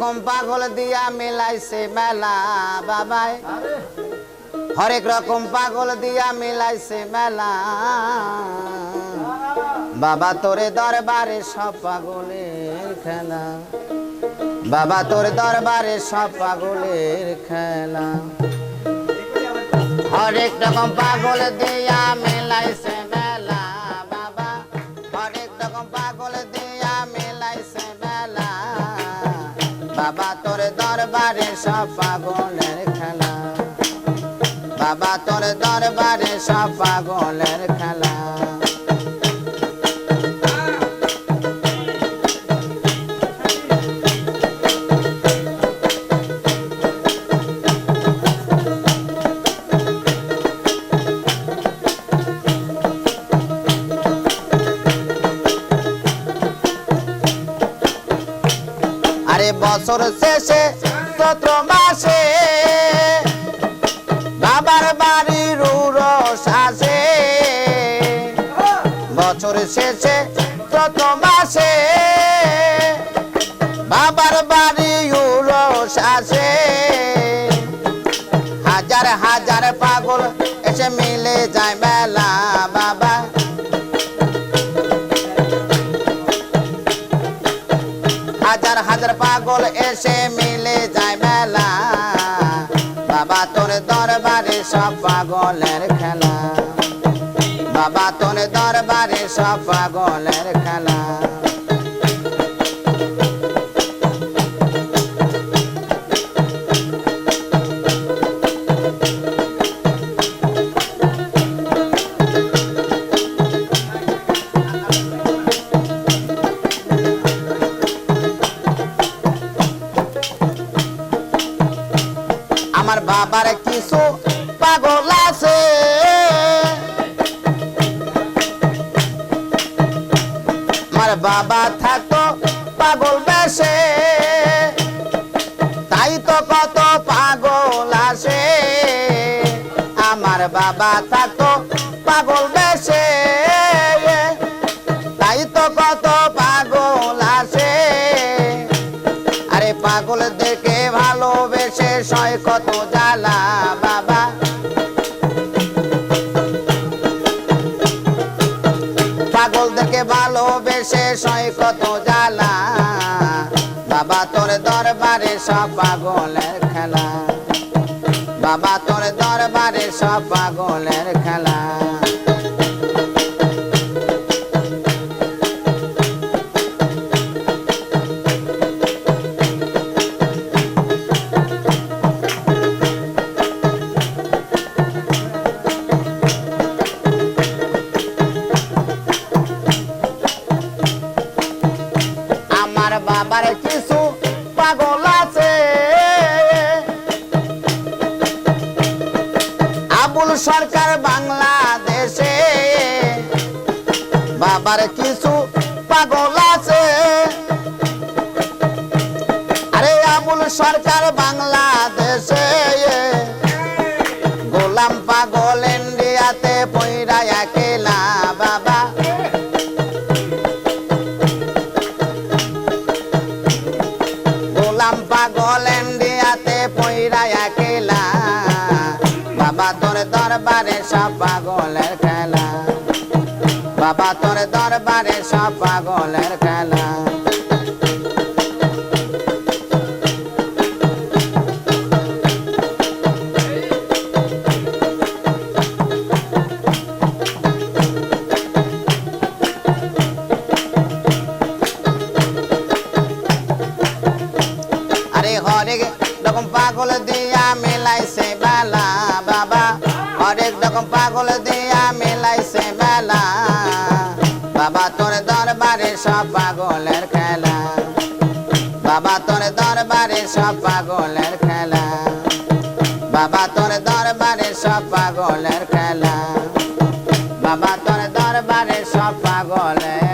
রকম পাগল দিয়া মিলাইছে মেলা বাবাই হরেক রকম পাগল দিয়া মিলাইছে মেলা বাবা তোরে দরবারে সব পাগলের খেলা বাবা তোর দরবারে সব পাগলের খেলা হরেক রকম পাগল দিয়া মিলাইছে মেলা বাবা হরেক রকম পাগল দিয়া মিলাইছে মেলা বাবা তোর দরবারে সব পাগলের খেলা বাবা তোর দরবারে সব পাগলের খেলা আরে বছর শেষে চৈত্র মাসে বাবার বাড়ির উরস আসে বছর শেষে চৈত্র মাসে বাবার বাড়ি উরস আসে হাজার হাজার পাগল এসে মিলে যায় মেলা বাবা হাজার হাজার পাগল এসে মিলে যায় মেলা বাবা তোর দরবারে সব পাগলের খেলা বাবা তোর দরবারে সব পাগলের খেলা আমার বাবার কিছু পাগল আছে আমার বাবা থাকতো পাগল বেশে তাই তো কত পাগল আসে আমার বাবা থাকতো পাগল বেশে তাই তো কত পাগল আসে আরে পাগল দেখে ভালোবেসে সয় কত জ্বালা বাবা পাগল দেখে ভালোবেসে সয় কত জ্বালা বাবা তোর দরবারে সব পাগলের খেলা বাবা তোর দরবারে সব পাগলের খেলা বাবার কিছু পাগল আছে আবুল সরকার বাংলাদেশে বাবার কিছু পাগল আছে আরে আবুল সরকার বাংলাদেশে গোলাম পাগল ইন্ডিয়াতে পয়রা একেলা বাবা পাগল ইন্ডিয়াতে পয়রা একেলা বাবা তোর দরবারে সব পাগলের খেলা বাবা তোর দরবারে সব পাগলের খেলা হরেক রকম পাগল দিয়া মিলাইছে মেলা বাবা হরেক রকম পাগল দিয়া মিলাইছে মেলা বাবা তোর দরবারে সব পাগলের খেলা বাবা তোর দরবারে সব পাগলের খেলা বাবা তোর দরবারে সব পাগলের খেলা বাবা তোর দরবারে সব পাগলের